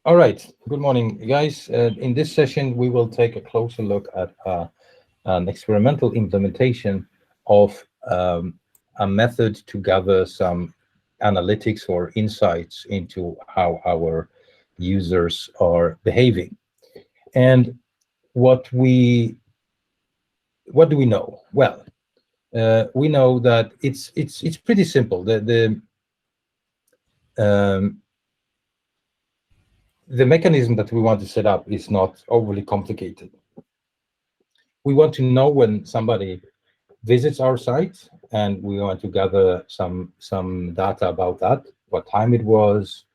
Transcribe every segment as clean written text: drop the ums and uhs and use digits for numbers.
All right. Good morning, guys. In this session, we will take a closer look at an experimental implementation of a method to gather some analytics or insights into how our users are behaving. And what do we know? Well, we know that it's pretty simple. Um, the mechanism that we want to set up is not overly complicated. We want to know when somebody visits our site, and we want to gather some data about that, what time it was,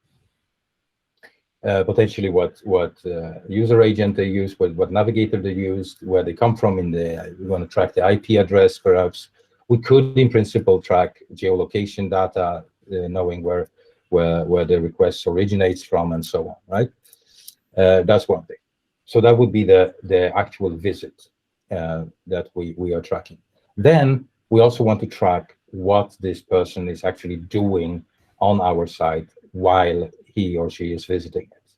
potentially what user agent they use, what navigator they used, where they come from in the. We want to track the IP address, perhaps. We could, in principle, track geolocation data, knowing where the request originates from, and so on. Right? That's one thing. So that would be the actual visit that we are tracking. Then we also want to track what this person is actually doing on our site while he or she is visiting it.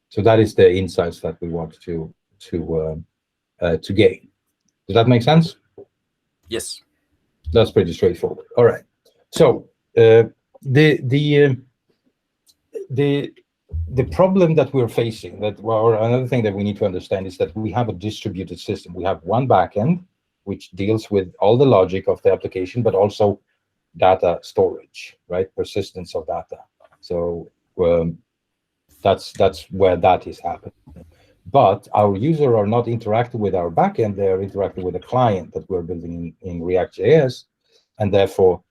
So that is the insights that we want to gain. Does that make sense? Yes. That's pretty straightforward. All right. So the problem that we're facing, or another thing that we need to understand, is that we have a distributed system. We have one backend which deals with all the logic of the application, but also data storage, right? Persistence of data. So that's where that is happening. But our users are not interacting with our backend; they are interacting with a client that we're building in React.js, and therefore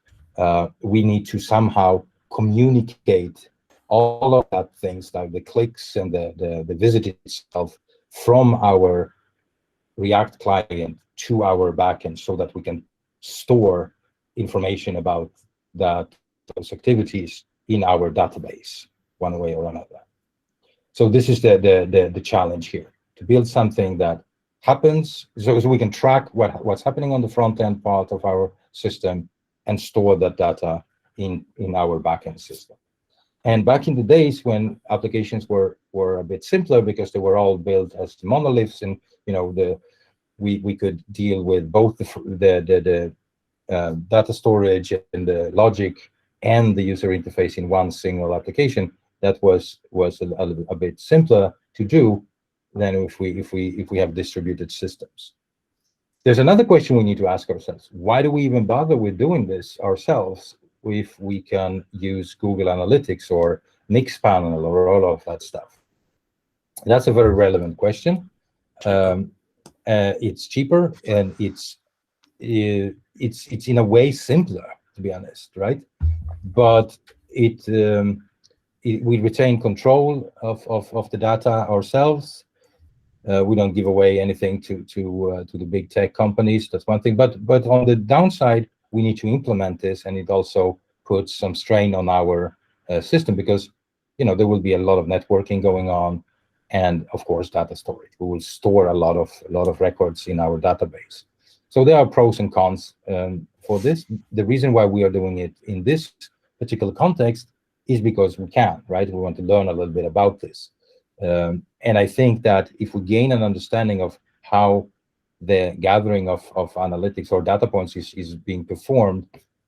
we need to somehow communicate all of that things like the clicks and the visit itself from our React client to our backend, so that we can store information about those activities in our database one way or another. So this is the challenge here, to build something that happens, so we can track what's happening on the front end part of our system and store that data in our backend system. And back in the days when applications were a bit simpler, because they were all built as monoliths, and we could deal with both the data storage and the logic and the user interface in one single application. That was a bit simpler to do than if we have distributed systems. There's another question we need to ask ourselves: why do we even bother with doing this ourselves if we can use Google Analytics or Mixpanel or all of that stuff? That's a very relevant question. It's cheaper, and it's in a way simpler, to be honest, right? But we retain control of the data ourselves. We don't give away anything to the big tech companies. That's one thing. But on the downside, we need to implement this, and it also puts some strain on our system, because there will be a lot of networking going on, and of course data storage. We will store a lot of records in our database. So there are pros and cons for this. The reason why we are doing it in this particular context is because we can, right? We want to learn a little bit about this. And I think that if we gain an understanding of how the gathering of analytics or data points is being performed,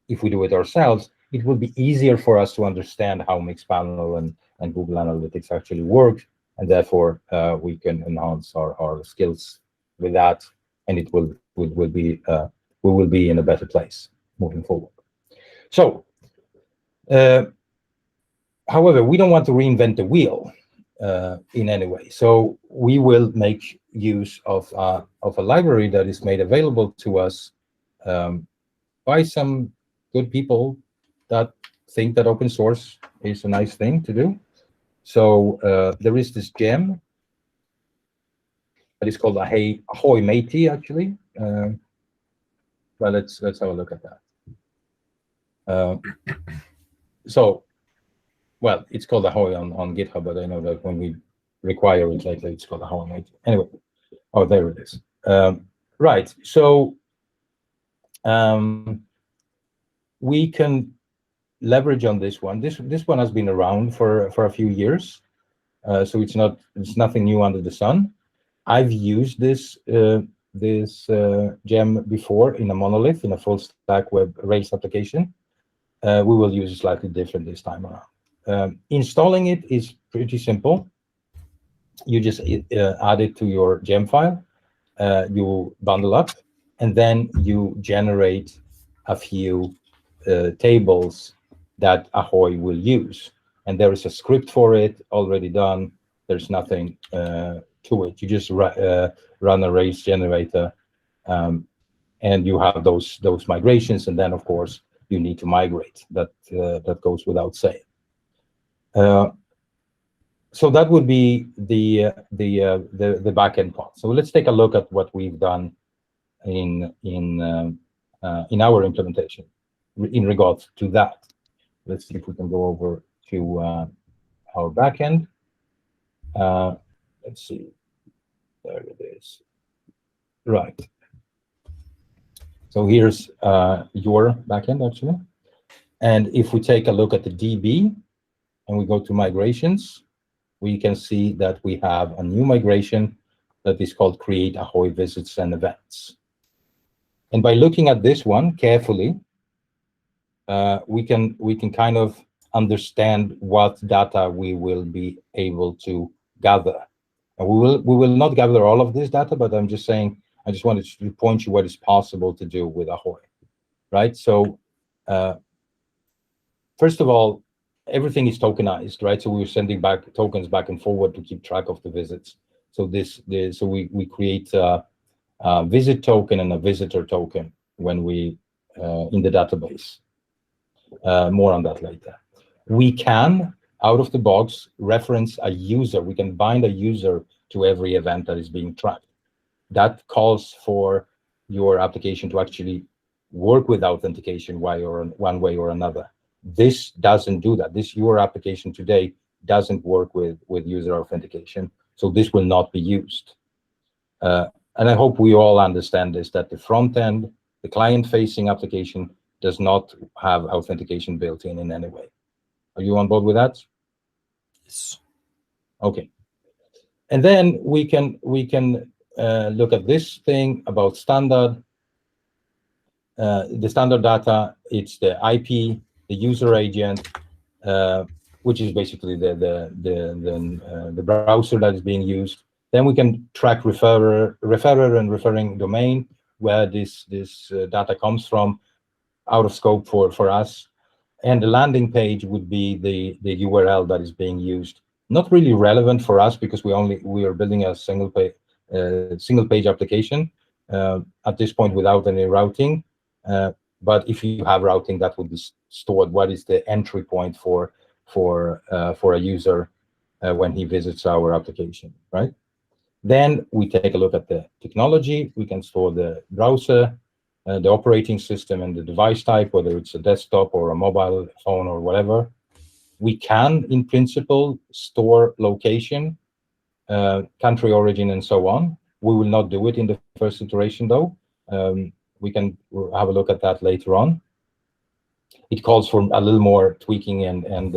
if we do it ourselves, it will be easier for us to understand how Mixpanel and Google Analytics actually work, and therefore we can enhance our skills with that, and it will be we will be in a better place moving forward. So, however, we don't want to reinvent the wheel in any way. So we will make use of a library that is made available to us by some good people that think that open source is a nice thing to do. So there is this gem that is called Ahoy matey, actually. Well, let's have a look at that. So, well, it's called Ahoy on GitHub, but I know that when we require it later, it's called Ahoy matey. Anyway, oh, there it is. Right. So we can leverage on this one. This one has been around for a few years. So it's nothing new under the sun. I've used this gem before in a monolith, in a full stack web Rails application. We will use it slightly different this time around. Installing it is pretty simple. You just add it to your gem file, you bundle up, and then you generate a few tables that Ahoy will use. And there is a script for it already done. There's nothing to it. You just run a Rails generator, and you have those migrations. And then, of course, you need to migrate. That goes without saying. So that would be the backend part. So let's take a look at what we've done in our implementation in regards to that. Let's see if we can go over to our backend. Let's see. There it is. Right. So here's your backend, actually. And if we take a look at the DB and we go to migrations, we can see that we have a new migration that is called Create Ahoy Visits and Events. And by looking at this one carefully, we can kind of understand what data we will be able to gather. And we will not gather all of this data, but I'm just saying, I just wanted to point you what is possible to do with Ahoy, right? So first of all, everything is tokenized, right? So we're sending back tokens back and forward to keep track of the visits. So so we create a visit token and a visitor token when we in the database. More on that later. We can, out of the box, reference a user. We can bind a user to every event that is being tracked. That calls for your application to actually work with authentication one way or another. This doesn't do that. Your application today doesn't work with user authentication, so this will not be used. And I hope we all understand this, that the front end, the client-facing application, does not have authentication built in any way. Are you on board with that? Yes. Okay. And then we can look at this thing about standard. The standard data, it's the IP, the user agent, which is basically the browser that is being used. Then we can track referrer and referring domain, where this data comes from, out of scope for us. And the landing page would be the URL that is being used. Not really relevant for us because we are building a single page application at this point without any routing. But if you have routing, that would be stored. What is the entry point for a user when he visits our application, right? Then we take a look at the technology. We can store the browser, the operating system, and the device type, whether it's a desktop or a mobile phone or whatever. We can, in principle, store location, country origin, and so on. We will not do it in the first iteration, though. We can have a look at that later on. It calls for a little more tweaking and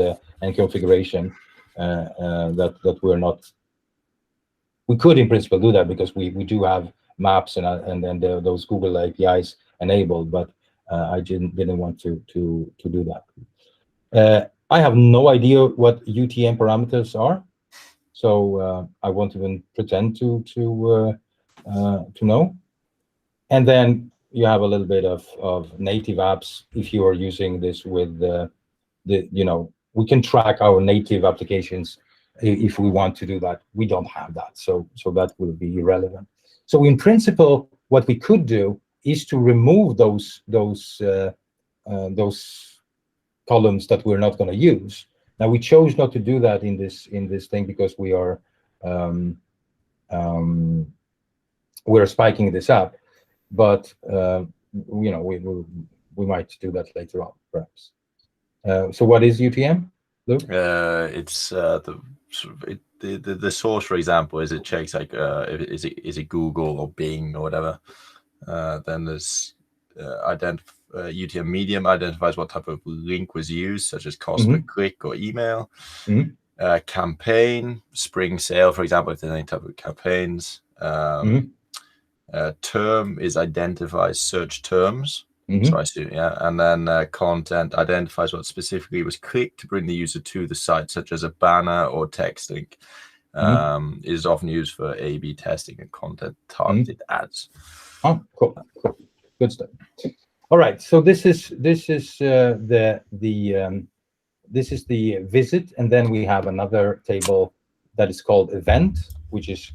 configuration that we're not. We could, in principle, do that because we do have maps and those Google APIs enabled, but I didn't want to do that. I have no idea what UTM parameters are, so I won't even pretend to know. And then you have a little bit of native apps if you are using this with we can track our native applications if we want to do that. We don't have that, so that will be irrelevant. So in principle, what we could do is to remove those columns that we're not going to use. Now we chose not to do that in this thing because we are we're spiking this up, but we might do that later on, perhaps. So what is UTM, Luke? It's the source, for example, is it checks like is it Google or Bing or whatever. Then there's UTM medium identifies what type of link was used, such as cost per click or email. campaign, spring sale, for example, if there's any type of campaigns. Term is identifies search terms. So I see, yeah. And then content identifies what specifically was clicked to bring the user to the site, such as a banner or text link. Is often used for A/B testing and content targeted ads. Oh, cool. Good stuff. All right. So this is the visit, and then we have another table that is called event, which is,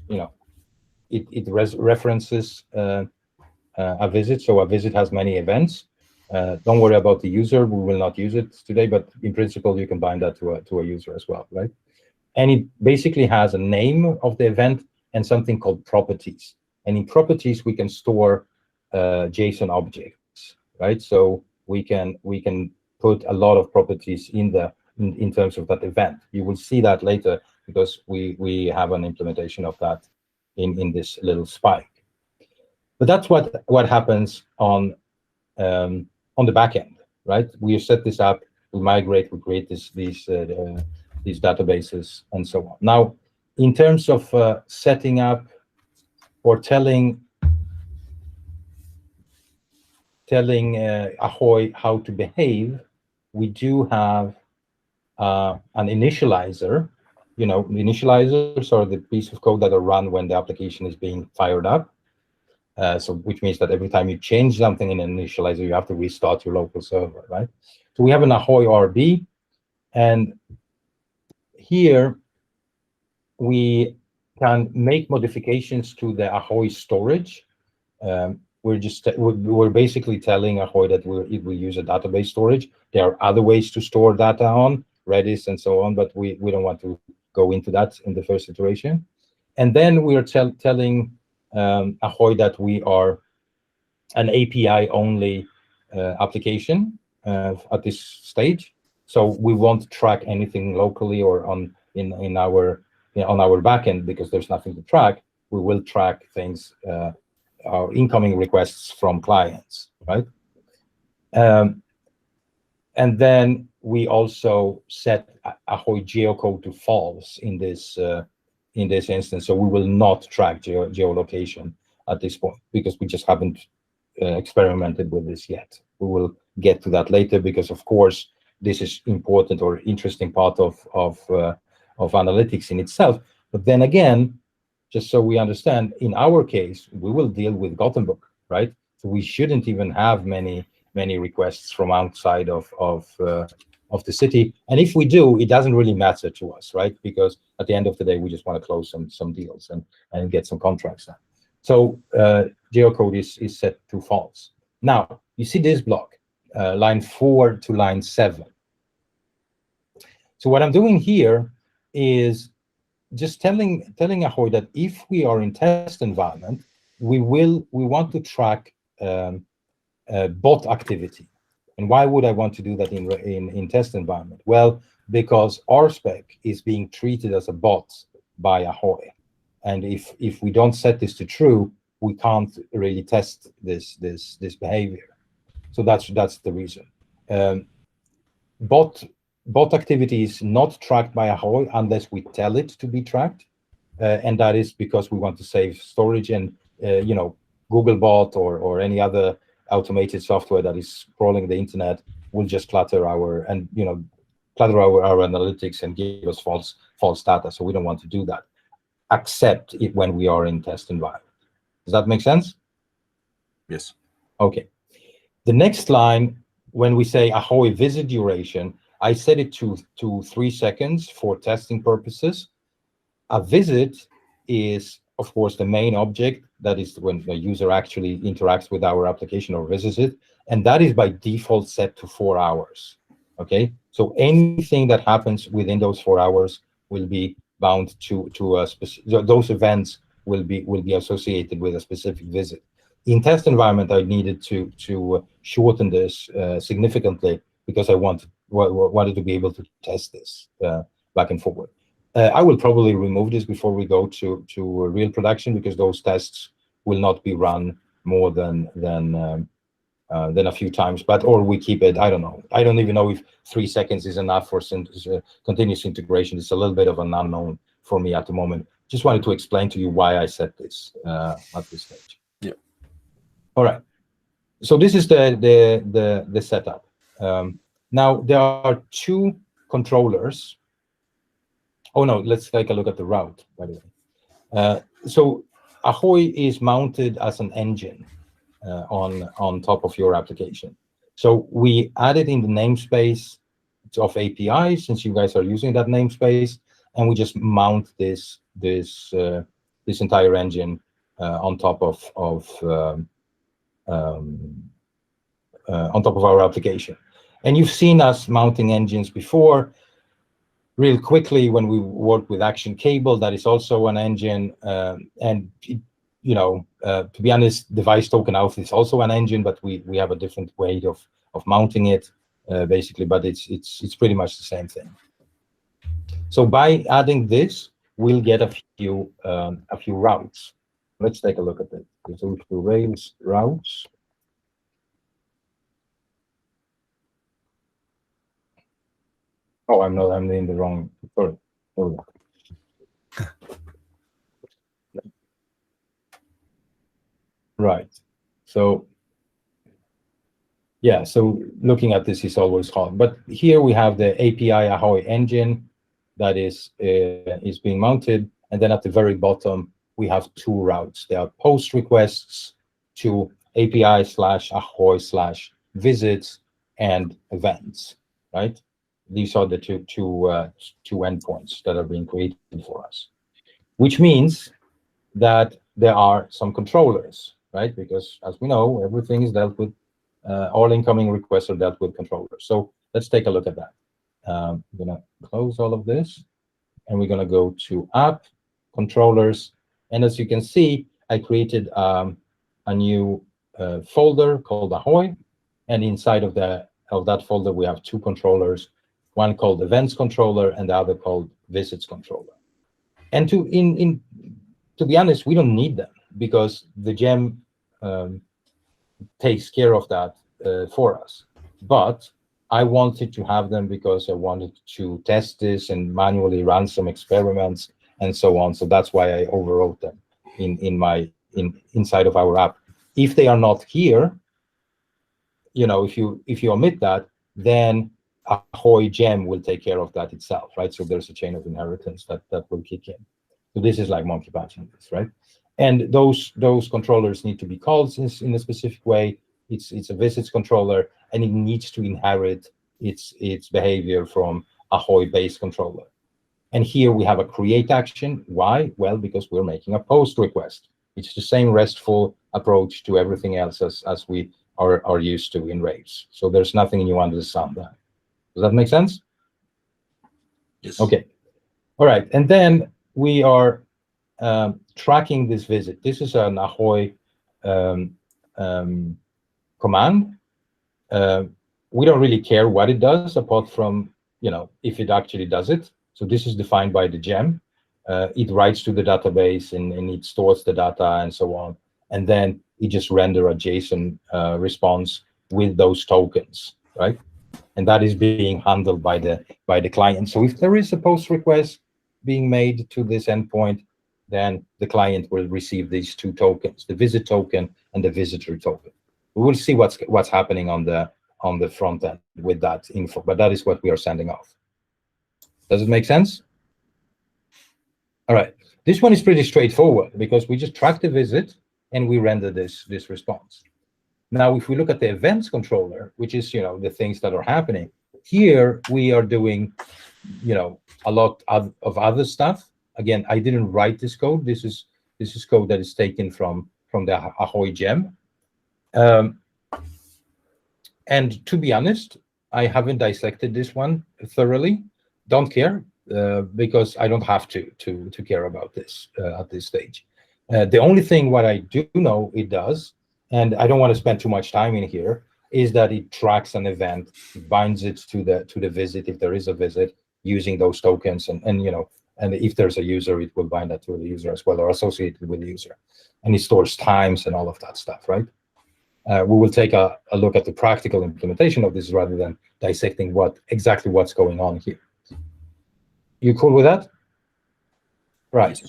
it references a visit. So a visit has many events. Don't worry about the user. We will not use it today, but in principle, you can bind that to a user as well, right? And it basically has a name of the event and something called properties. And in properties, we can store JSON objects, right? So we can put a lot of properties in terms of that event. You will see that later because we have an implementation of that in this little spike. But that's what happens on the back end, right? We set this up, we migrate, we create these databases and so on. Now, in terms of setting up or telling Ahoy how to behave, we do have an initializer. Initializers are the piece of code that are run when the application is being fired up. So which means that every time you change something in an initializer, you have to restart your local server, right? So we have an Ahoy RB, and here we can make modifications to the Ahoy storage. We're basically telling Ahoy that we use a database storage. There are other ways to store data on Redis and so on, but we don't want to go into that in the first iteration. And then we are telling Ahoy that we are an API-only application at this stage. So we won't track anything locally or on our backend because there's nothing to track. We will track things, our incoming requests from clients, right? And then we also set Ahoy geocode to false in this instance. So we will not track geolocation at this point because we just haven't experimented with this yet. We will get to that later because, of course, this is important or interesting part of analytics in itself. But then again, just so we understand, in our case, we will deal with Gothenburg, right? So we shouldn't even have many requests from outside of the city. And if we do, it doesn't really matter to us, right? Because at the end of the day, we just want to close some deals and get some contracts done. So geocode is set to false. Now, you see this block, line 4 to line 7. So what I'm doing here is just telling Ahoy that if we are in test environment, we want to track bot activity. And why would I want to do that in test environment? Well, because RSpec is being treated as a bot by Ahoy, and if we don't set this to true, we can't really test this behavior. So that's the reason. Bot activity is not tracked by Ahoy unless we tell it to be tracked, and that is because we want to save storage. And Googlebot or any other automated software that is crawling the internet will just clutter our analytics and give us false data. So we don't want to do that, except when we are in test environment. Does that make sense? Yes. Okay. The next line, when we say Ahoy visit duration, I set it to 3 seconds for testing purposes. A visit is, of course, the main object. That is when the user actually interacts with our application or visits it. And that is by default set to 4 hours. Okay. So anything that happens within those 4 hours will be bound to a specific, those events will be associated with a specific visit. In test environment, I needed to shorten this significantly because I wanted to be able to test this back and forward. I will probably remove this before we go to real production because those tests will not be run more than then a few times, or we keep it, I don't know. I don't even know if 3 seconds is enough for continuous integration. It's a little bit of an unknown for me at the moment. Just wanted to explain to you why I set this at this stage. Yeah. All right. So this is the setup. Now there are 2 controllers. Oh no, let's take a look at the route, by the way. So Ahoy is mounted as an engine on top of your application. So we added in the namespace of API, since you guys are using that namespace, and we just mount this entire engine on top of our application. And you've seen us mounting engines before. Real quickly, when we work with Action Cable, that is also an engine, and to be honest, device token out is also an engine, but we have a different way of mounting it, basically. But it's pretty much the same thing. So by adding this, we'll get a few routes. Let's take a look at it. So to Rails routes. Oh, I'm in the wrong. Sorry. Right. So yeah, so looking at this is always hard. But here we have the API Ahoy engine that is being mounted, and then at the very bottom we have 2 routes. There are post requests to API/Ahoy/visits and events. Right. These are the two endpoints that are being created for us, which means that there are some controllers, right? Because as we know, everything is dealt with, all incoming requests are dealt with controllers. So let's take a look at that. I'm gonna close all of this, and we're gonna go to App, Controllers, and as you can see, I created a new folder called Ahoy, and inside of that folder we have 2 controllers. One called Events Controller and the other called Visits Controller. And to be honest, we don't need them because the gem takes care of that for us. But I wanted to have them because I wanted to test this and manually run some experiments and so on. So that's why I overwrote them inside of our app. If they are not here, if you omit that, then Ahoy gem will take care of that itself, right? So there's a chain of inheritance that will kick in. So this is like monkey patching this, right? And those controllers need to be called in a specific way. It's a visits controller, and it needs to inherit its behavior from Ahoy base controller. And here we have a create action. Why? Well, because we're making a post request. It's the same RESTful approach to everything else as we are used to in Rails. So there's nothing new under the sun there. Does that make sense? Yes. Okay. All right. And then we are tracking this visit. This is an Ahoy command. We don't really care what it does, apart from if it actually does it. So this is defined by the gem. It writes to the database and it stores the data and so on. And then it just render a JSON response with those tokens, right? And that is being handled by the client. So if there is a post request being made to this endpoint, then the client will receive these 2 tokens, the visit token and the visitor token. We will see what's happening on the front end with that info, but that is what we are sending off. Does it make sense? All right. This one is pretty straightforward because we just track the visit and we render this response. Now, if we look at the events controller, which is the things that are happening, here we are doing a lot of other stuff. Again, I didn't write this code. This is code that is taken from the Ahoy gem. And to be honest, I haven't dissected this one thoroughly. Don't care because I don't have to care about this at this stage. The only thing what I do know it does, and I don't want to spend too much time in here, is that it tracks an event, binds it to the visit if there is a visit, using those tokens, and if there's a user, it will bind that to the user as well, or associated with the user, and it stores times and all of that stuff, right? we will take a look at the practical implementation of this rather than dissecting exactly what's going on here. You cool with that? Right.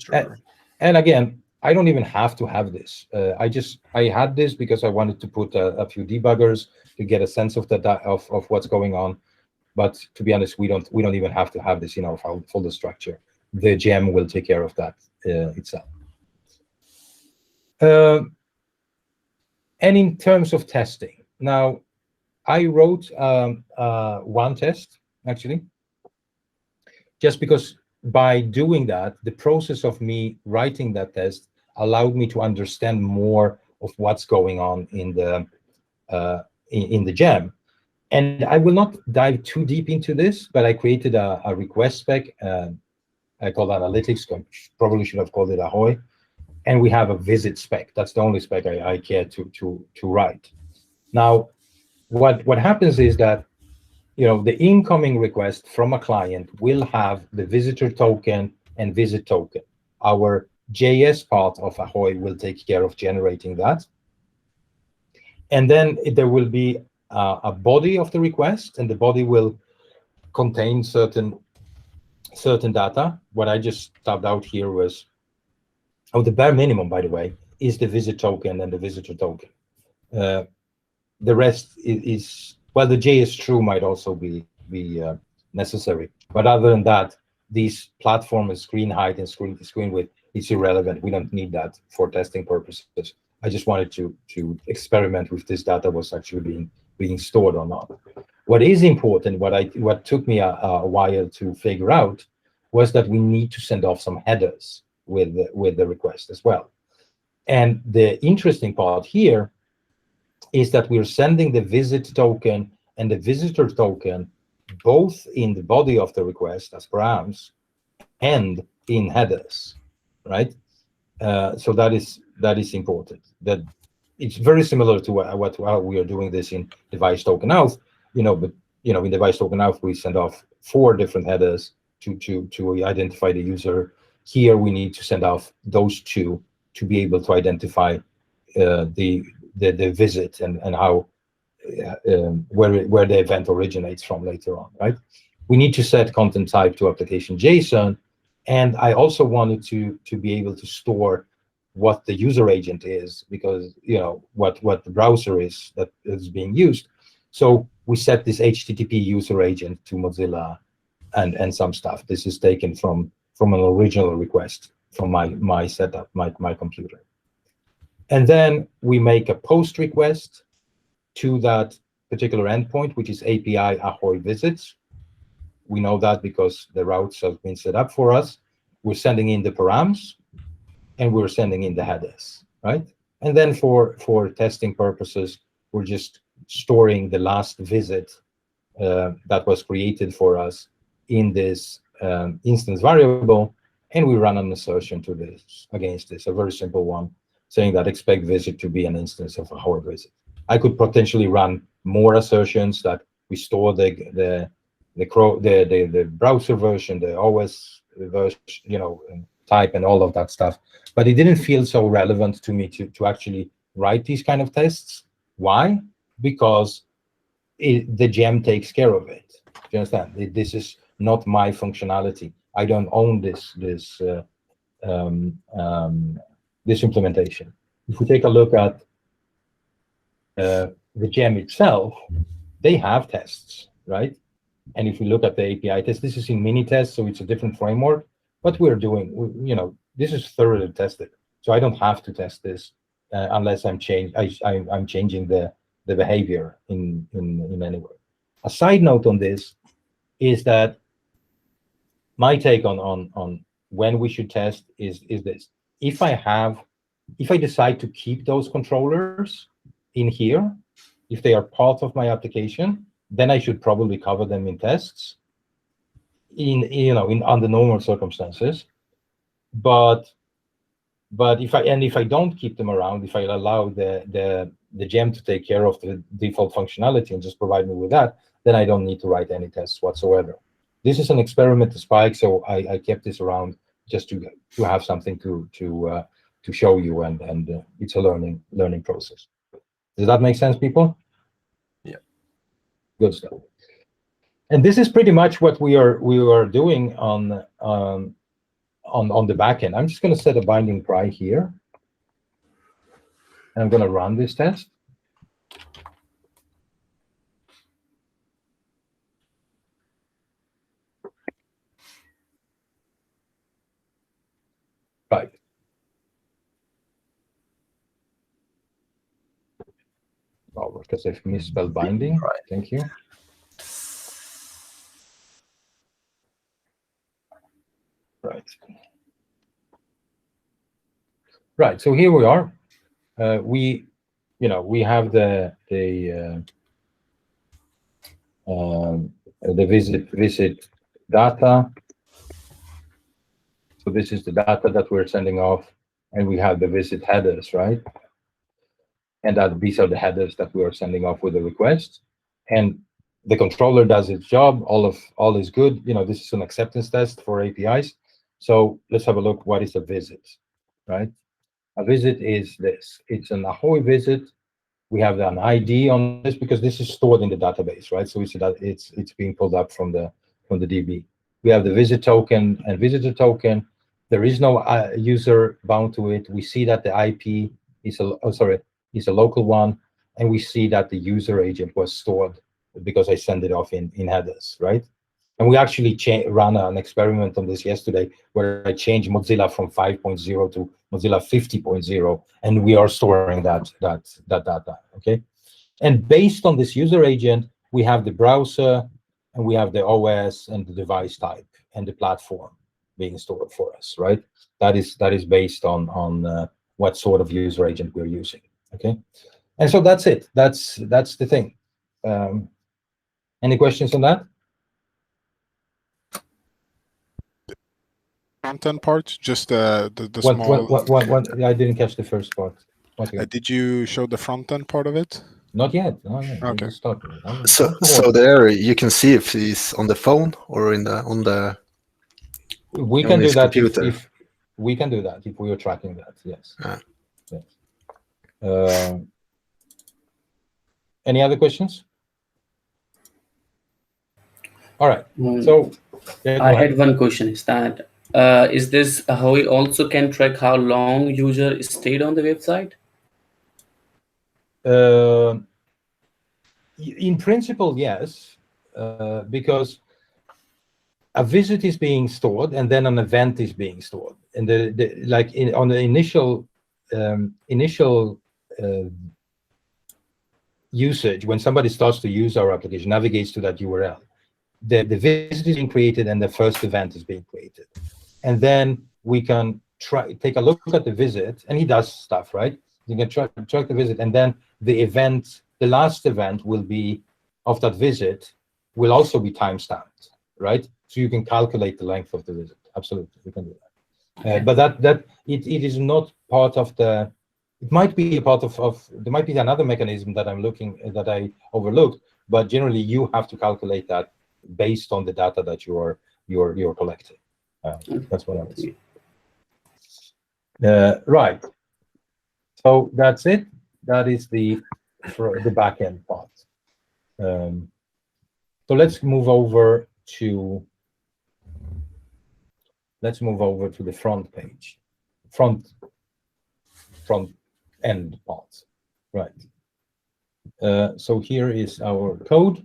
And again, I don't even have to have this. I had this because I wanted to put a few debuggers to get a sense of of what's going on. But to be honest, we don't even have to have this in our folder structure. The gem will take care of that itself. And in terms of testing, now I wrote one test actually, just because by doing that, the process of me writing that test allowed me to understand more of what's going on in the gem. And I will not dive too deep into this, but I created a request spec. I call that analytics. Probably should have called it Ahoy. And we have a visit spec. That's the only spec I care to write. Now, what happens is that the incoming request from a client will have the visitor token and visit token. Our JS part of Ahoy will take care of generating that. And then there will be a body of the request, and the body will contain certain data. What I just tabbed out here was, the bare minimum, by the way, is the visit token and the visitor token. The rest is well, the JS true might also be necessary, but other than that, these platform and screen height and screen width is irrelevant. We don't need that for testing purposes. I just wanted to experiment with this data was actually being stored or not. What is important, what took me a while to figure out, was that we need to send off some headers with the request as well. And the interesting part here is that we're sending the visit token and the visitor token both in the body of the request as params and in headers, right? So that is important. That it's very similar to how we are doing this in device token auth, but in device token auth we send off 4 different headers to identify the user. Here we need to send off those 2 to be able to identify the visit and how where the event originates from later on, right? We need to set content type to application JSON, and I also wanted to be able to store what the user agent is, because what the browser is that is being used. So we set this HTTP user agent to Mozilla and some stuff. This is taken from an original request from my setup, my computer. And then we make a post request to that particular endpoint, which is API Ahoy visits. We know that because the routes have been set up for us. We're sending in the params, and we're sending in the headers, right? And then for testing purposes, we're just storing the last visit that was created for us in this instance variable, and we run an assertion to this against this, a very simple one, saying that expect visit to be an instance of a Ahoy visit. I could potentially run more assertions that we store the browser version, the OS version, type and all of that stuff. But it didn't feel so relevant to me to actually write these kind of tests. Why? Because the gem takes care of it. Do you understand? This is not my functionality. I don't own this implementation. If we take a look at the gem itself, they have tests, right? And if we look at the API test, this is in mini test, so it's a different framework. What we're doing, this is thoroughly tested, so I don't have to test this unless I'm changing the behavior in any way. A side note on this is that my take on when we should test is this: if I decide to keep those controllers in here, if they are part of my application, then I should probably cover them in tests under normal circumstances. But if I don't keep them around, if I allow the gem to take care of the default functionality and just provide me with that, then I don't need to write any tests whatsoever. This is an experiment to Spike, so I kept this around just to have something to show you, and it's a learning process. Does that make sense, people? Yeah. Good stuff. And this is pretty much what we are doing on the back end. I'm just going to set a binding pry here. And I'm going to run this test. Right. Oh, because I've misspelled binding. Right. Thank you. Right. Right. So here we are. We have the visit data. So this is the data that we're sending off, and we have the visit headers, right? And these are the headers that we are sending off with the request. And the controller does its job. All is good. This is an acceptance test for APIs. So let's have a look. What is a visit, right? A visit is this. It's an Ahoy visit. We have an ID on this because this is stored in the database, right? So we see that it's being pulled up from the DB. We have the visit token and visitor token. There is no user bound to it. We see that the IP is a local one, and we see that the user agent was stored because I sent it off in headers, right? And we actually ran an experiment on this yesterday where I changed Mozilla from 5.0 to Mozilla 50.0, and we are storing that data, okay? And based on this user agent, we have the browser, and we have the OS and the device type and the platform being stored for us, right? That is based on what sort of user agent we're using, okay? And so that's it. That's the thing. Any questions on that? Front-end part, just the small. What? I didn't catch the first part. Did you show the front-end part of it? Not yet. No, Okay. So there you can see if he's on the phone or on the. We can do that if we can do that if we are tracking that. Yes. Yes. Any other questions? All right. So I had one question. Is that is this Ahoy also can track how long user stayed on the website? In principle, yes, because a visit is being stored and then an event is being stored, and on the initial usage, when somebody starts to use our application, navigates to that URL, the visit is being created and the first event is being created, and then we can take a look at the visit, and he does stuff, right? You can track the visit, and then the last event will be of that visit will also be timestamped, right? So you can calculate the length of the visit. Absolutely, we can do that. But it is not part of the. It might be a part of. There might be another mechanism that I overlooked. But generally, you have to calculate that based on the data that you're collecting. That's what I would say. Right. So that's it. That is the backend part. So let's move over to the front page, front end part, right? So here is our code,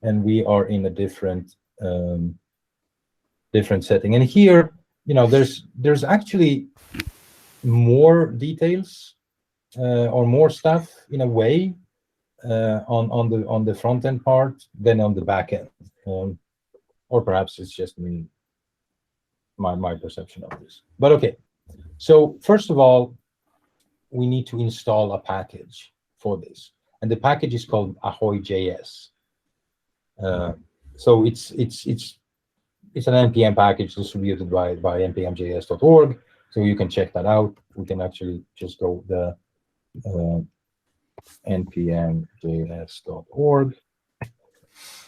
and we are in a different setting. And here, there's actually more details or more stuff in a way on the front end part than on the back end, or perhaps it's just my perception of this. But okay, so first of all, we need to install a package for this, and the package is called Ahoy.js. So it's an npm package distributed by npmjs.org. So you can check that out. We can actually just go the npmjs.org,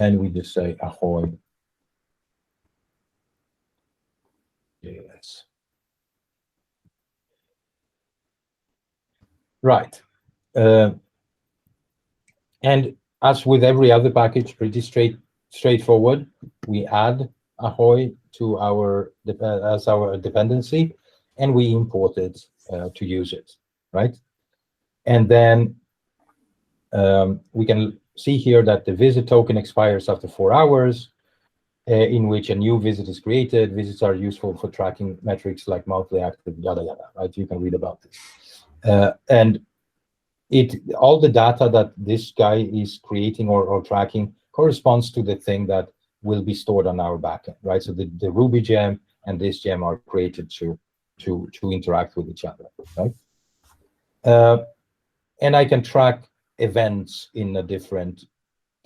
and we just say Ahoy.js. Right. And as with every other package, pretty straightforward. We add Ahoy to our as our dependency, and we import it to use it, right? And then we can see here that the visit token expires after 4 hours, in which a new visit is created. Visits are useful for tracking metrics like monthly active, yada yada, right? You can read about this. And all the data that this guy is creating or tracking corresponds to the thing that will be stored on our backend, right? So the Ruby gem and this gem are created to interact with each other, right? And I can track events in a different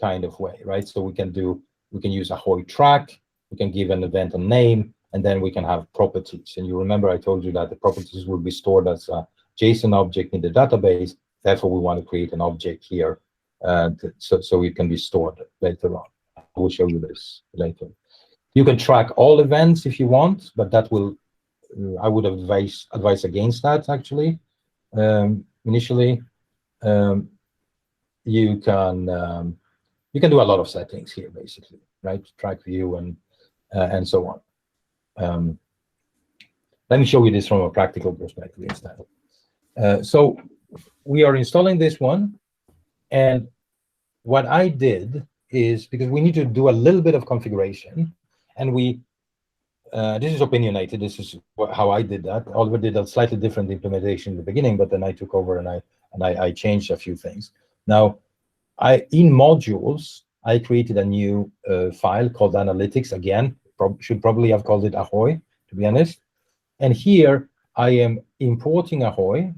kind of way, right? So we can use Ahoy track, we can give an event a name, and then we can have properties. And you remember I told you that the properties will be stored as a JSON object in the database. Therefore, we want to create an object here so it can be stored later on. I will show you this later. You can track all events if you want, but that will, I would advise against that actually. Initially, you can do a lot of settings here, basically, right? Track view and so on. Let me show you this from a practical perspective instead. So we are installing this one, and what I did is, because we need to do a little bit of configuration, and this is opinionated. This is how I did that. Oliver did a slightly different implementation in the beginning, but then I took over and I changed a few things. Now, in modules, I created a new file called analytics. Again, should probably have called it Ahoy, to be honest. And here I am importing Ahoy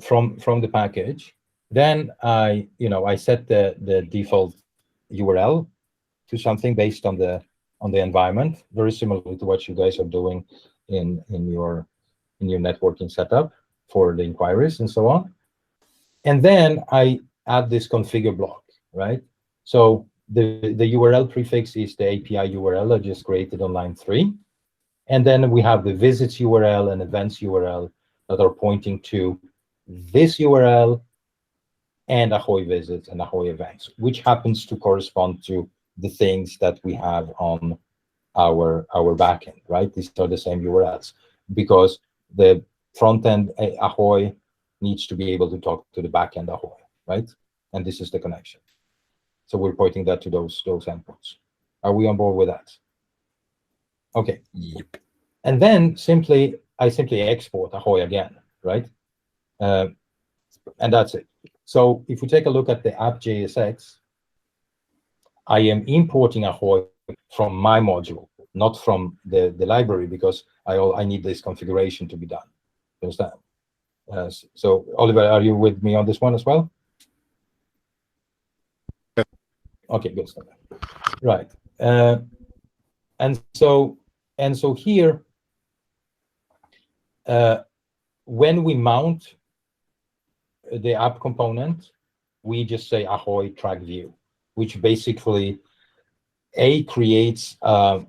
from the package. Then I set the default URL to something based on the environment, very similar to what you guys are doing in your networking setup for the inquiries and so on. And then I add this configure block, right? So the URL prefix is the API URL I just created on line 3. And then we have the visits URL and events URL that are pointing to this URL and Ahoy visits and Ahoy events, which happens to correspond to the things that we have on our backend, right? These are the same URLs, because the front end Ahoy needs to be able to talk to the backend Ahoy, right? And this is the connection. So we're pointing that to those endpoints. Are we on board with that? Okay. Yep. And then I simply export Ahoy again, right? And that's it. So if we take a look at the app.jsx, I am importing Ahoy from my module, not from the library, because I need this configuration to be done. You understand? So Oliver, are you with me on this one as well? Yeah. Okay, good stuff. Right. And so here, when we mount the app component, we just say Ahoy track view, which basically creates a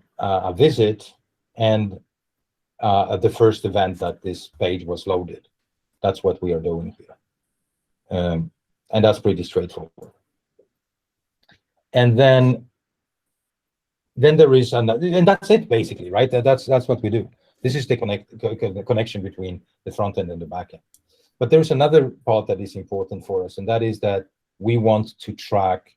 visit and the first event that this page was loaded. That's what we are doing here, and that's pretty straightforward. And then there is and that's it basically, right? That's what we do. This is the connection between the front end and the back end. But there's another part that is important for us, and that is that we want to track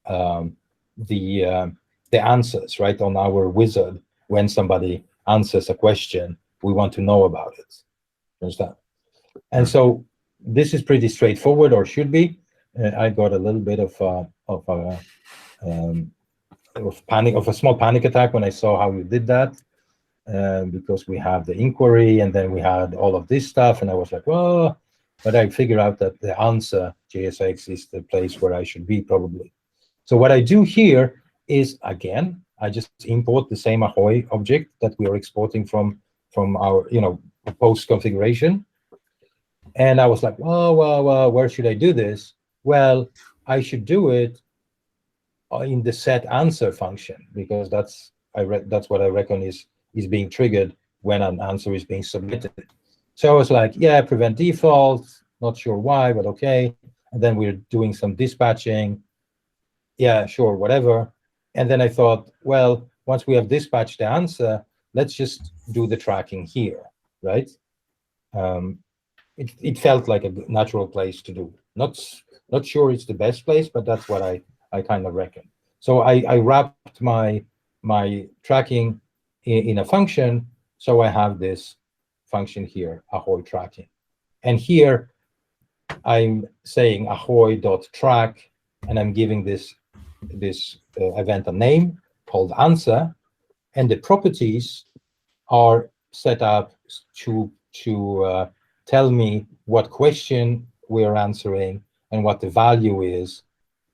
the answers, right, on our wizard. When somebody answers a question, we want to know about it. Understand? And so this is pretty straightforward, or should be. I got a little bit of a small panic attack when I saw how you did that. Because we have the inquiry and then we had all of this stuff, and I was like, well, but I figured out that the answer JSX is the place where I should be probably. So what I do here is, again, I just import the same Ahoy object that we are exporting from our post configuration. And I was like, well, where should I do this? Well, I should do it in the set answer function, because that's what I reckon is being triggered when an answer is being submitted. So I was like, yeah, prevent default, not sure why, but okay. and then we're doing some dispatching. Yeah, sure, whatever. And then I thought, well, once we have dispatched the answer, let's just do the tracking here, right? It felt like a natural place to do. Not sure it's the best place, but that's what I kind of reckon. So I wrapped my tracking in a function. So I have this function here, Ahoy tracking. And here I'm saying ahoy.track, and I'm giving this event a name called answer, and the properties are set up to tell me what question we're answering and what the value is.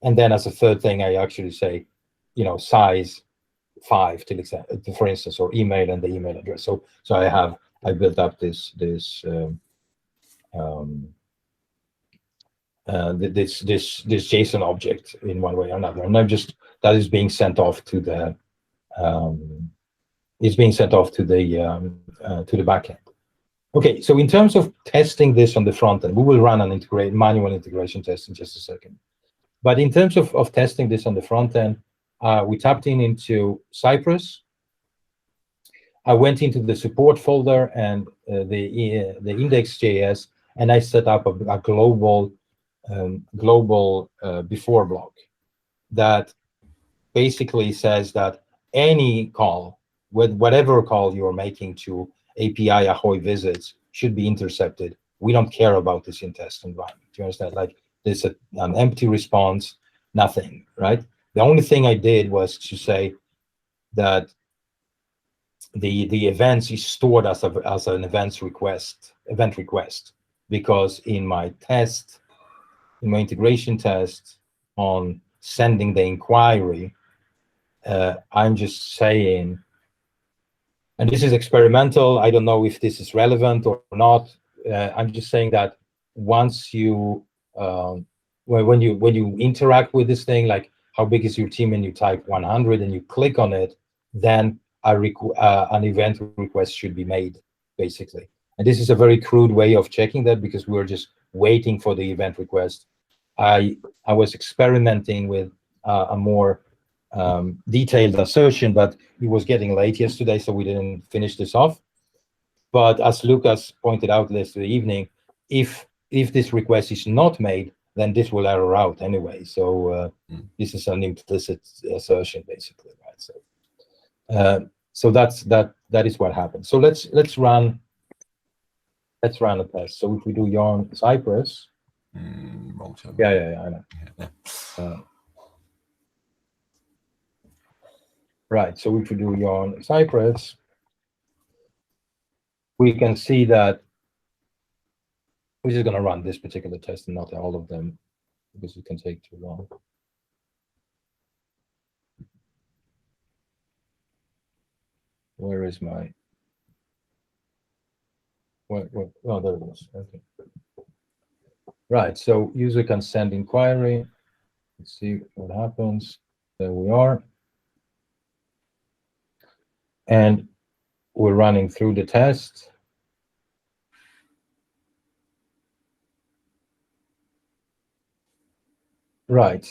And then as a third thing, I actually say, size 5, for instance, or email and the email address. So I built up this JSON object in one way or another, and that is being sent off to the backend. Okay, so in terms of testing this on the front end, we will run an manual integration test in just a second. But in terms of testing this on the front end, we tapped into Cypress. I went into the support folder and the index.js, and I set up a global before block that basically says that any call, with whatever call you're making to API Ahoy visits, should be intercepted. We don't care about this in test environment. Do you understand? Like, there's an empty response, nothing, right? The only thing I did was to say that the events is stored as an event request, because in my integration test on sending the inquiry, I'm just saying, and this is experimental, I don't know if this is relevant or not. I'm just saying that once you, when you interact with this thing, like how big is your team, and you type 100 and you click on it, then an event request should be made, basically. And this is a very crude way of checking that, because we're just waiting for the event request. I was experimenting with a more detailed assertion, but it was getting late yesterday, so we didn't finish this off. But as Lucas pointed out yesterday evening, if this request is not made, then this will error out anyway. So this is an implicit assertion, basically, right? So that is what happens. So let's run a test. So if we do yarn Cypress, yeah, I know. Right, so if we do yarn Cypress, we can see that we're just going to run this particular test and not all of them, because it can take too long. Where is my... What? Oh, there it was. Okay. Right, so user can send inquiry. Let's see what happens. There we are. And we're running through the test. Right.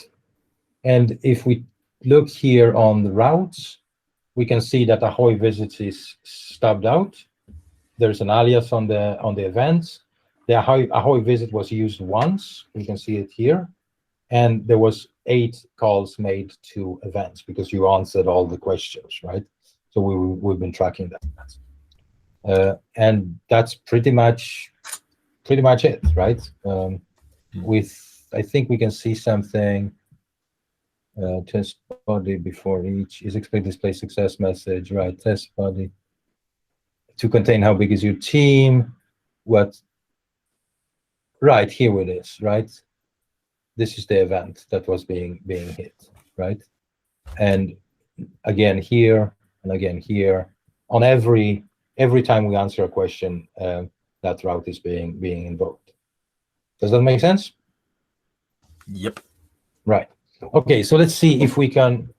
And if we look here on the routes, we can see that Ahoy visits is stubbed out. There's an alias on the events. The Ahoy visit was used once. You can see it here. And there was 8 calls made to events, because you answered all the questions, right? So we've been tracking that. And that's pretty much it, right? I think we can see something. Test body before each is expect display success message, right? Test body to contain how big is your team, what, right, here it is, right? This is the event that was being hit, right? And again here, and again here, on every time we answer a question, that route is being invoked. Does that make sense? Yep. Right. Okay, so let's see if we can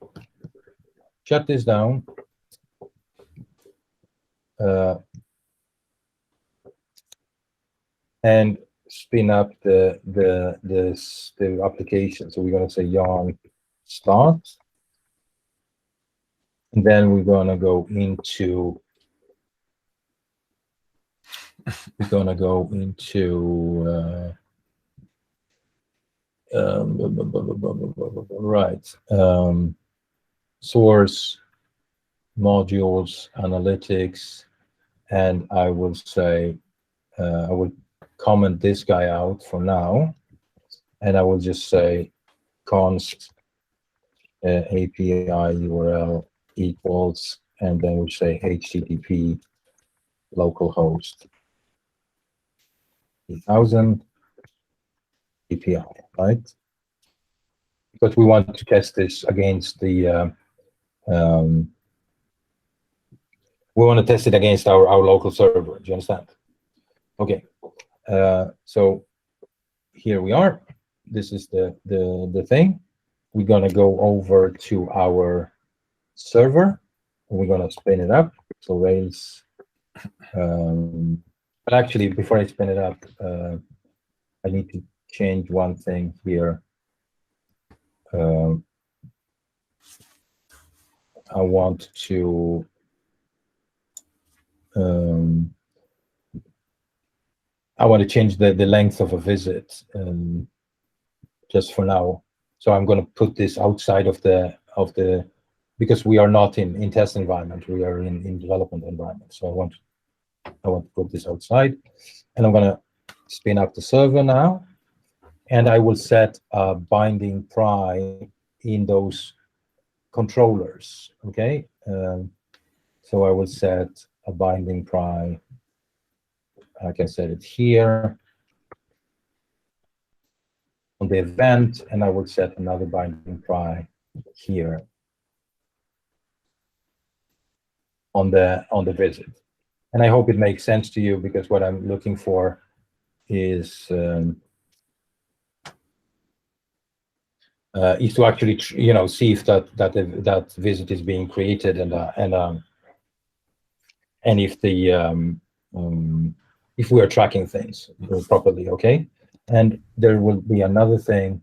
shut this down. And spin up the application. So we're going to say yarn start, and then we're going to go into right, source, modules, analytics, and I will say I will comment this guy out for now, and I will just say const API URL equals, and then we'll say HTTP localhost 3000 API, right? Because we want to test this against the we want to test it against our local server. Do you understand? Okay. So here we are. This is the thing. We're gonna go over to our server. And we're gonna spin it up. So Rails. But actually, before I spin it up, I need to change one thing here. I want to change the length of a visit just for now. So I'm going to put this outside of the because we are not in test environment, we are in development environment. So I want to put this outside, and I'm going to spin up the server now, and I will set a binding pry in those controllers. Okay, so I will set a binding pry. I can set it here on the event, and I will set another binding pry here on the visit. And I hope it makes sense to you, because what I'm looking for is to actually see if that visit is being created, and if the if we are tracking things properly. Okay, and there will be another thing.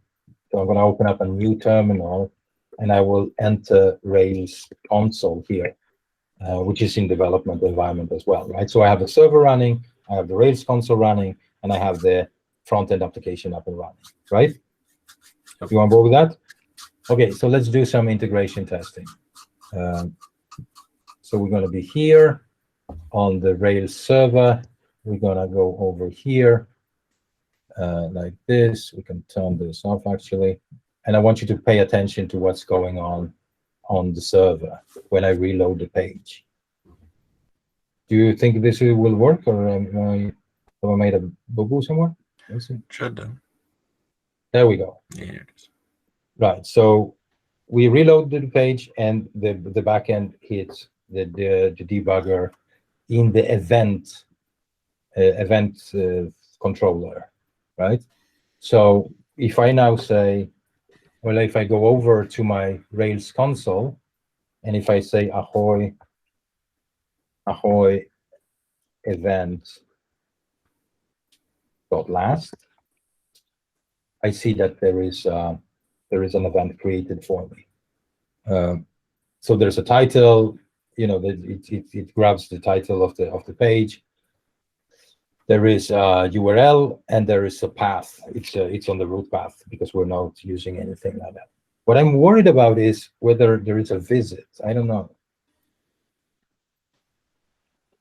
So I'm going to open up a new terminal, and I will enter Rails console here, which is in development environment as well, right? So I have the server running, I have the Rails console running, and I have the front-end application up and running, right? You on board with that? Okay, so let's do some integration testing. So we're going to be here on the Rails server. We're going to go over here like this. We can turn this off, actually. And I want you to pay attention to what's going on the server when I reload the page. Do you think this will work, or have I made a boo-boo somewhere? Let's see. Should do. There we go. Yeah, here it is. Right. So we reloaded the page, and the backend hits the debugger in the event controller, right? So if I now say, well, if I go over to my Rails console, and if I say Ahoy event .last, I see that there is an event created for me. So there's a title, it grabs the title of the page. There is a URL, and there is a path. It's on the root path, because we're not using anything like that. What I'm worried about is whether there is a visit. I don't know.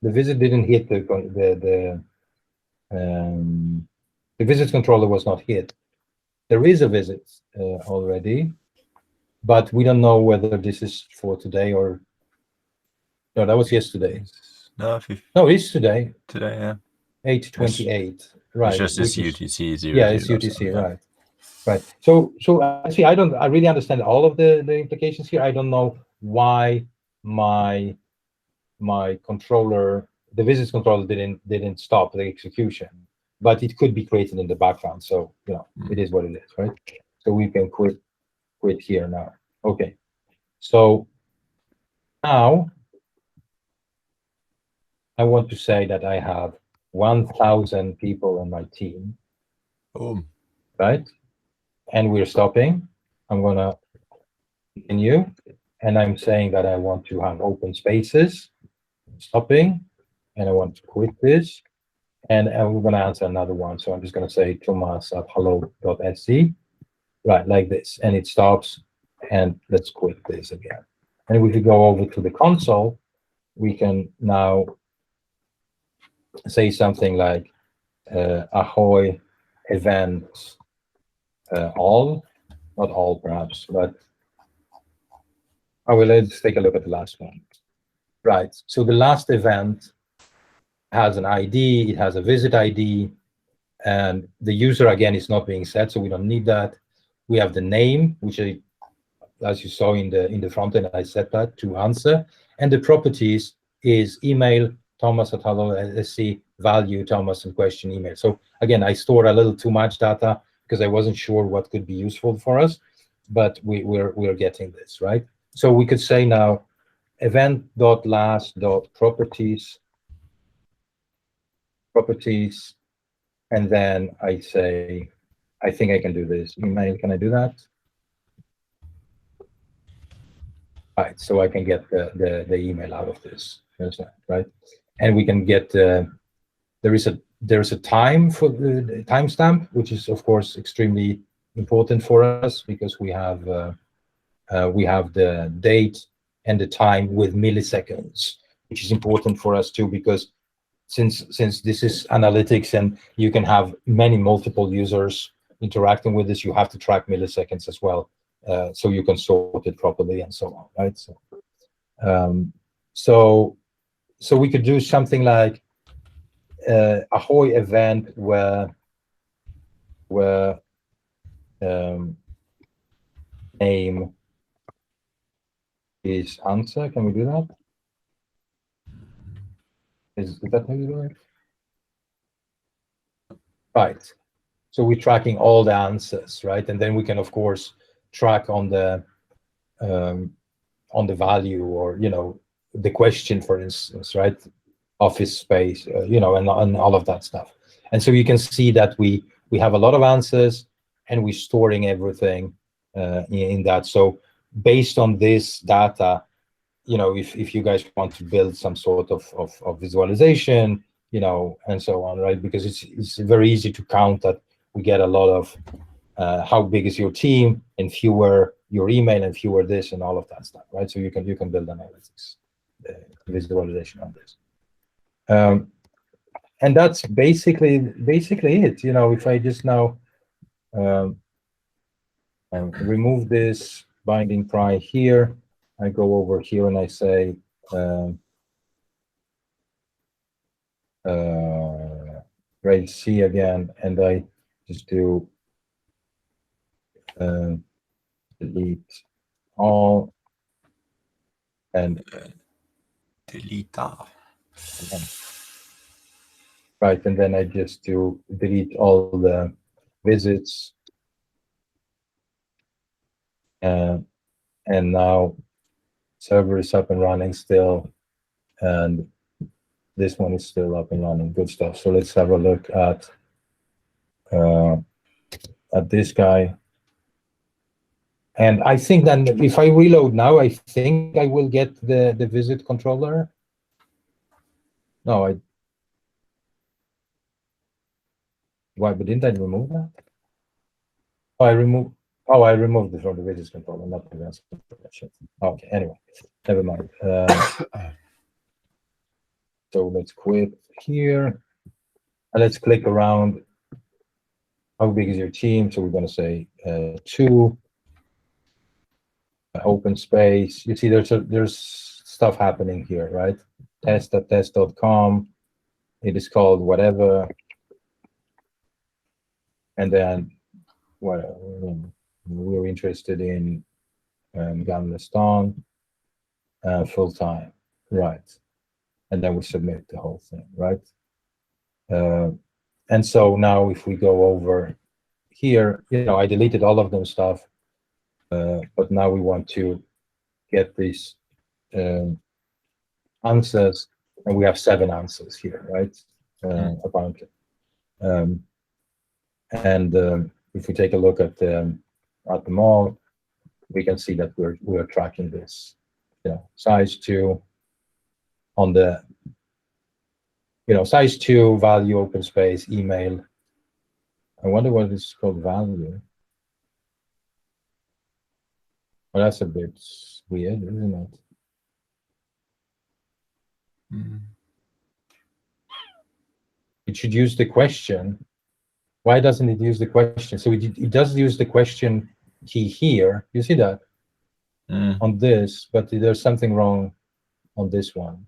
The visit didn't hit the visit controller was not hit. There is a visit already, but we don't know whether this is for today or no. That was yesterday. No, it's today. Today, yeah. 8/28, right? It's just this UTC 0. Yeah, it's UTC, right? Right. So actually, I really understand all of the implications here. I don't know why my controller, the visits controller, didn't stop the execution, but it could be created in the background. So it is what it is, right? So we can quit here now. Okay. So now I want to say that I have 1,000 people on my team, right? And we're stopping. I'm gonna continue, and I'm saying that I want to have open spaces, stopping, and I want to quit this, and we're gonna answer another one. So I'm just gonna say thomas@hello.sc, right, like this, and it stops, and let's quit this again. And if we go over to the console, we can now say something like Ahoy events all, not all perhaps, but let's take a look at the last one. Right, so the last event has an ID, it has a visit ID, and the user again is not being set, so we don't need that. We have the name, which as you saw in the front end, I set that to answer, and the properties is email thomas@hello.sc, value Thomas, and question email. So again, I stored a little too much data because I wasn't sure what could be useful for us, but we're getting this, right? So we could say now event.last.properties, and then I say, I think I can do this. Email, can I do that? Right, so I can get the email out of this, right? And we can get there is a time for the timestamp, which is of course extremely important for us because we have the date and the time with milliseconds, which is important for us too, because since this is analytics and you can have multiple users interacting with this, you have to track milliseconds as well, so you can sort it properly and so on, right? So we could do something like Ahoy event where name is answer. Can we do that? Is that how you do it? Right. So we're tracking all the answers, right? And then we can, of course, track on the value, or the question, for instance, right? Office space, and all of that stuff. And so you can see that we have a lot of answers, and we're storing everything in that. So based on this data, if you guys want to build some sort of visualization, and so on, right? Because it's very easy to count that we get a lot of how big is your team, and fewer your email, and fewer this, and all of that stuff, right? So you can build analytics visualization on this. And that's basically it. If I just now remove this binding pry here, I go over here and I say grade C again, and I just do delete all and delete all. Right, and then I just do delete all the visits, and now server is up and running still, and this one is still up and running. Good stuff. So let's have a look at this guy. And I think that if I reload now, I think I will get the visit controller. No, why? But didn't I remove that? Oh, I removed it from the visits controller, not the events controller. Okay, anyway, never mind. So let's quit here, and let's click around. How big is your team? So we're going to say 2. Open space. You see, there's stuff happening here, right? Test.test.com. It is called whatever, and then what we're interested in, Gamlistan, full time, right? And then we submit the whole thing, right? And so now if we go over here, I deleted all of them stuff, but now we want to get these answers, and we have 7 answers here, right? Apparently. And if we take a look at them all, we can see that we're tracking this, size 2 on the, size 2, value, open space, email. I wonder what this is called, value. Well, that's a bit weird, isn't it? It should use the question. Why doesn't it use the question? So it does use the question key here. You see that on this, but there's something wrong on this one.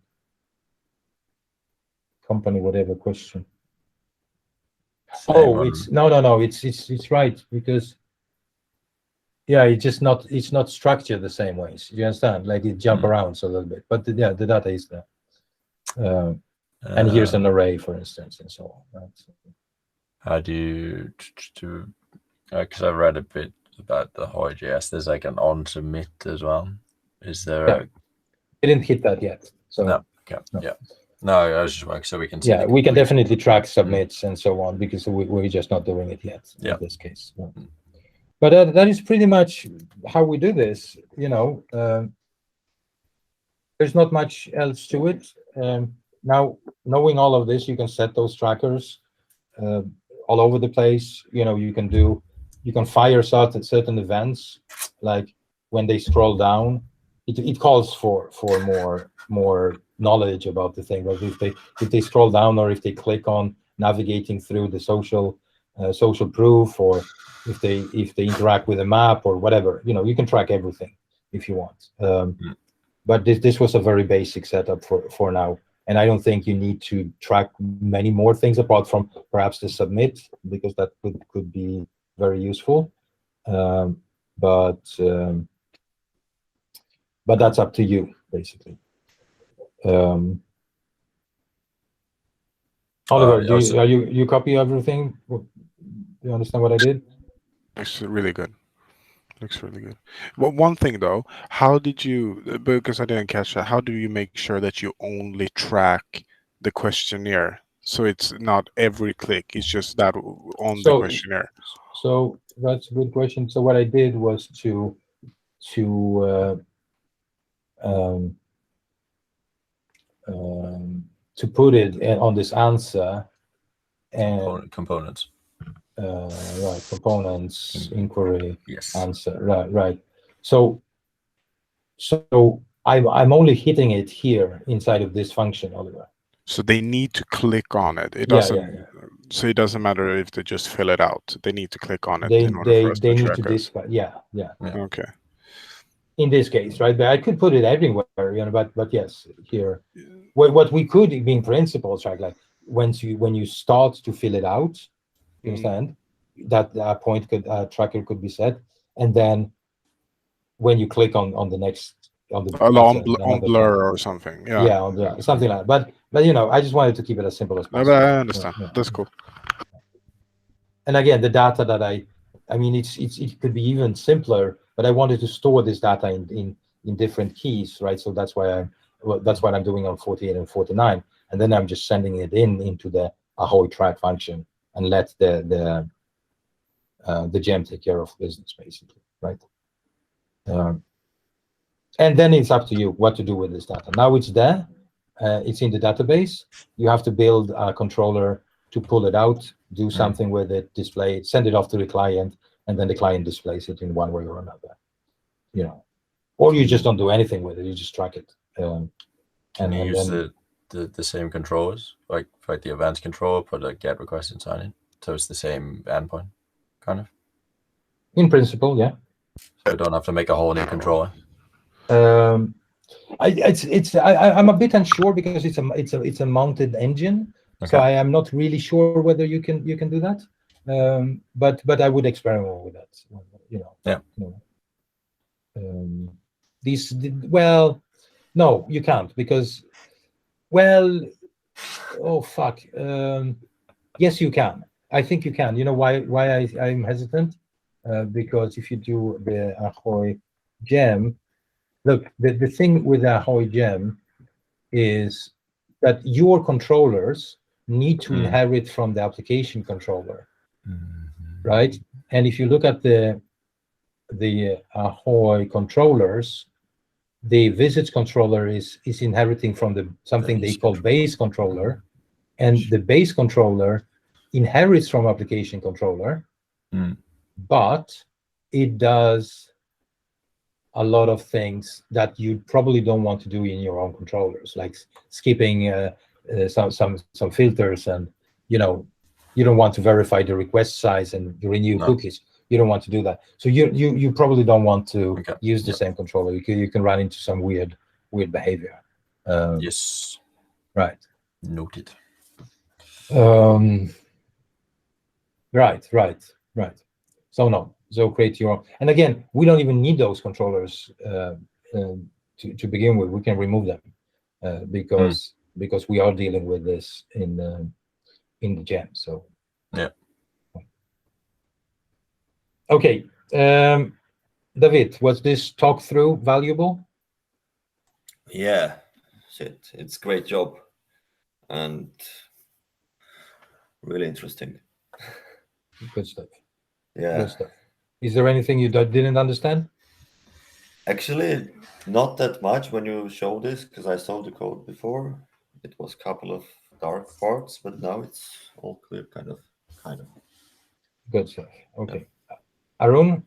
Company, whatever question. Oh, it's no. It's right, because it's not structured the same ways. You understand? Like it jump around a little bit, but the data is there. And here's an array, for instance, and so on. Right? How do you because I read a bit about the Ahoy.js, there's like an on submit as well. Is there I didn't hit that yet. So no. No, I was just wondering, so we can see. Yeah, we can definitely track submits and so on, because we're just not doing it yet in this case. Yeah. But that is pretty much how we do this. There's not much else to it. Now, knowing all of this, you can set those trackers all over the place. You can fire certain events, like when they scroll down, it calls for more knowledge about the thing. But if they scroll down, or if they click on navigating through the social proof, or if they interact with a map or whatever, you can track everything if you want. But this was a very basic setup for now. And I don't think you need to track many more things apart from perhaps the submit, because that could be very useful. But that's up to you, basically. Oliver, you copy everything? Do you understand what I did? Looks really good. Looks really good. Well, one thing though, how did you, because I didn't catch that, how do you make sure that you only track the questionnaire? So it's not every click, it's just that on the questionnaire. So that's a good question. So what I did was to put it on this answer and components. Right, components, inquiry, yes, answer, right. So I'm only hitting it here inside of this function, Oliver. So they need to click on it. It doesn't. Yeah. So it doesn't matter if they just fill it out. They need to click on it in order for us to track it. Display. Yeah. Okay. In this case, right? But I could put it everywhere, but yes, here. What we could, in principle, track, like when you start to fill it out, you understand, that tracker could be set, and then when you click on the next on blur or something, something like that. But I just wanted to keep it as simple as possible. I understand. Yeah. That's cool. And again, the data that I mean, it could be even simpler, but I wanted to store this data in different keys, right? So that's why that's what I'm doing on 48 and 49, and then I'm just sending it into the Ahoy track function and let the gem take care of business, basically, right? And then it's up to you what to do with this data. Now it's there, it's in the database. You have to build a controller to pull it out, do something with it, display it, send it off to the client, and then the client displays it in one way or another. Or you just don't do anything with it; you just track it. And you use the same controllers, like the events controller, put a GET request inside it, so it's the same endpoint, kind of. In principle, yeah. So you don't have to make a whole new controller. I'm a bit unsure because it's a mounted engine, okay. So I am not really sure whether you can do that. But I would experiment with that. Yeah. No, you can't, because yes, you can. I think you can. You know why I'm hesitant? Because if you do the Ahoy gem, look, the thing with the Ahoy gem is that your controllers need to inherit from the application controller. right? And if you look at the Ahoy controllers, the visits controller is inheriting from something they call base controller, and the base controller inherits from application controller, but it does a lot of things that you probably don't want to do in your own controllers, like skipping some filters, and you don't want to verify the request size and renew cookies. You don't want to do that. So you probably don't want to use the same controller. You can run into some weird behavior. Yes. Right. Noted. Right. So no. So create your own. And again, we don't even need those controllers to begin with. We can remove them because we are dealing with this in the gem. So yeah. Okay, David, was this talk through valuable? Yeah, shit, it's great job and really interesting. Good stuff. Yeah. Good stuff. Is there anything you didn't understand? Actually, not that much when you show this, because I saw the code before. It was a couple of dark parts, but now it's all clear, kind of. Good stuff. Okay. Yeah. Arun?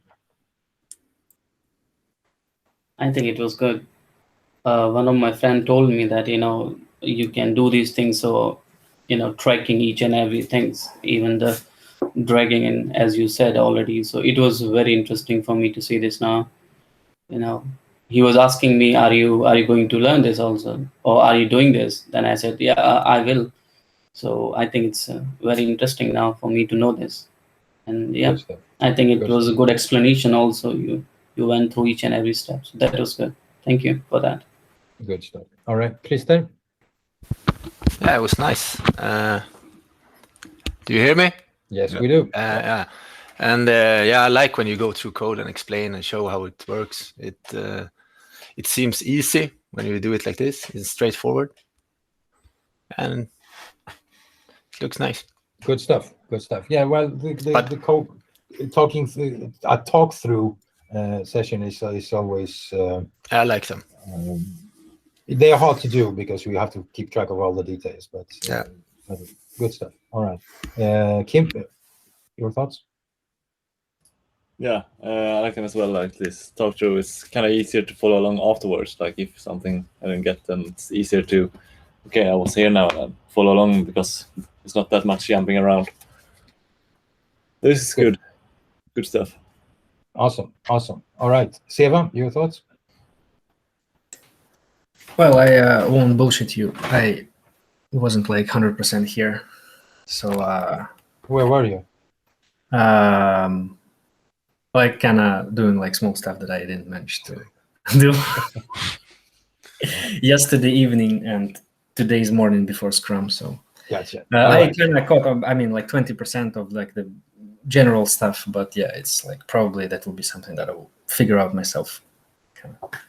I think it was good. One of my friends told me that, you can do these things. So, tracking each and every things, even the dragging in, as you said already. So it was very interesting for me to see this now. He was asking me, are you going to learn this also? Or are you doing this? Then I said, yeah, I will. So I think it's very interesting now for me to know this. And yeah, I think it was a good explanation also. You went through each and every step. So that was good. Thank you for that. Good stuff. All right, Christer? Yeah, it was nice. Do you hear me? Yes, we do. Yeah. And I like when you go through code and explain and show how it works. It seems easy when you do it like this. It's straightforward. And it looks nice. Good stuff. Good stuff. Yeah, well, the code talking through a talk through session is always. I like them. They are hard to do because we have to keep track of all the details. But good stuff. All right, Kim, your thoughts? Yeah, I like them as well. Like this talk through is kind of easier to follow along afterwards. Like if something I didn't get, then it's easier to. Okay, I was here now and follow along because it's not that much jumping around. This is good. Good stuff. Awesome. All right, Seva, your thoughts? Well, I won't bullshit you. I wasn't like 100% here, so. Where were you? Like kind of doing like small stuff that I didn't manage to do yesterday evening and today's morning before Scrum. So gotcha. I kind of caught up. I mean, like 20% of like the general stuff, but yeah, it's like probably that will be something that I will figure out myself.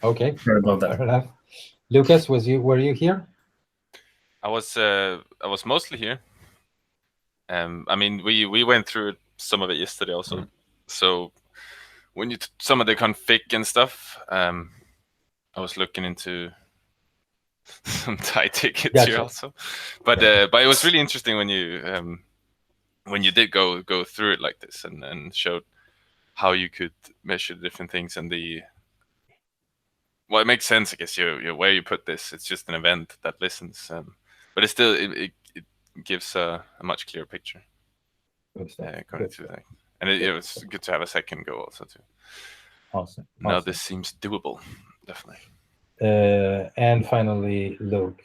Okay. Sorry about that. Fair enough. Lucas, were you here? I was mostly here. I mean, we went through some of it yesterday also. So when some of the config and stuff, I was looking into some tie tickets here also. But it was really interesting when you did go through it like this and showed how you could measure different things and well, it makes sense, I guess. Where you put this, it's just an event that listens, but it's still it gives a much clearer picture. Going through that, and it was good to have a second go also too. Awesome. Now this seems doable, definitely. And finally, Luke.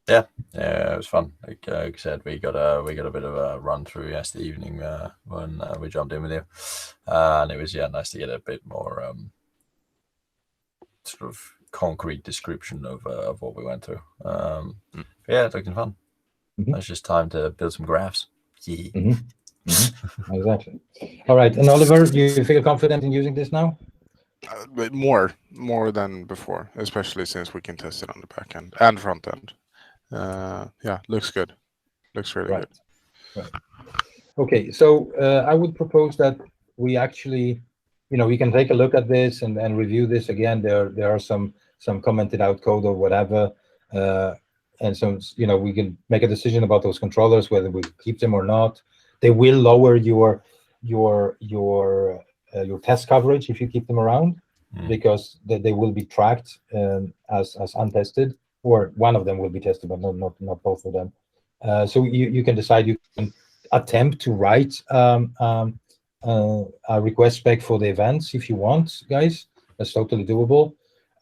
Yeah, it was fun. Like I said, we got a bit of a run through yesterday evening when we jumped in with you, and it was nice to get a bit more. Sort of concrete description of what we went through. Yeah, it's looking fun. It's just time to build some graphs. Yeah. Exactly. All right, and Oliver, do you feel confident in using this now? But more than before, especially since we can test it on the back end and front end. Yeah, looks good. Looks really good. Right. Okay, so I would propose that we actually, we can take a look at this and review this again. There are some commented out code or whatever, and some, we can make a decision about those controllers, whether we keep them or not. They will lower your test coverage if you keep them around, because they will be tracked as untested, or one of them will be tested, but not both of them. So you can decide. You can attempt to write a request spec for the events if you want, guys. That's totally doable.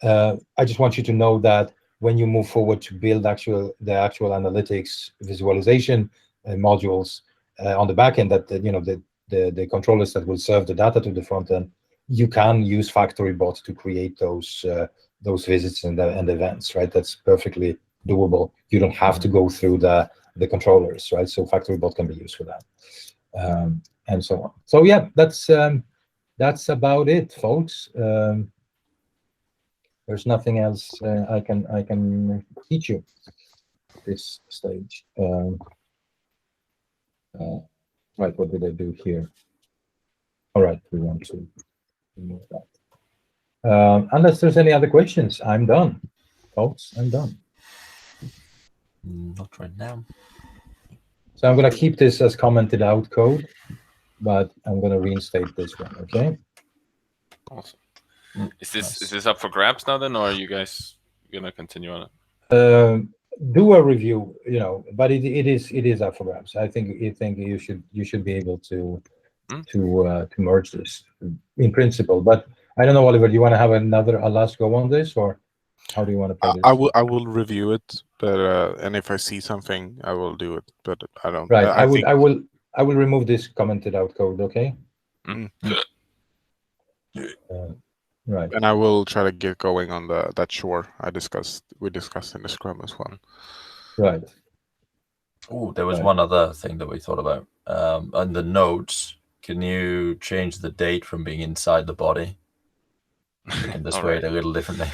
I just want you to know that when you move forward to build the actual analytics visualization modules on the back end, that the controllers that will serve the data to the front end, you can use FactoryBot to create those visits and events, right? That's perfectly doable. You don't have to go through the controllers, right? So FactoryBot can be used for that, and so on. So yeah, that's about it, folks. There's nothing else I can teach you at this stage. Right, what did I do here? All right, we want to remove that. Unless there's any other questions, I'm done, folks. I'm done. Not right now. So I'm going to keep this as commented out code, but I'm going to reinstate this one, okay? Awesome. Is this up for grabs now then, or are you guys gonna continue on it? Do a review, but it is up for grabs. I think you should be able to merge this in principle. But I don't know, Oliver. Do you want to have a last go on this, or how do you want to play this? I will review it, but and if I see something, I will do it. But I don't. Right. I will remove this commented out code. Okay. Right. And I will try to get going on that shore we discussed in the Scrum as well. Right. Oh, there was one other thing that we thought about. On the notes, can you change the date from being inside the body? We can display it a little differently.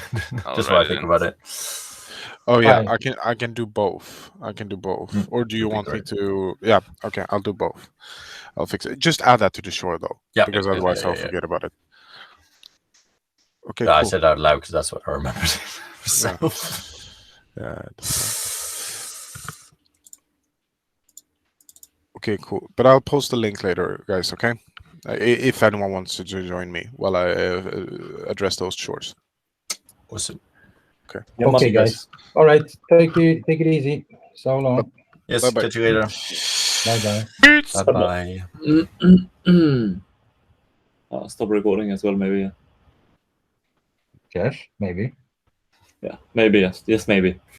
Just while I think about it. Oh yeah, I can do both. Or do you want me to? Yeah, okay, I'll do both. I'll fix it. Just add that to the shore though, because otherwise I'll forget about it. Okay, cool. I said out loud because that's what I remembered. Okay, cool. But I'll post the link later, guys. Okay, if anyone wants to join me while I address those shores. Awesome. Okay. Yeah, okay, guys. All right. Take it easy. So long. Yes. Bye-bye. Catch you later. Bye. Stop recording as well, maybe. Yes, maybe. Yeah, maybe, yes. Yes, maybe.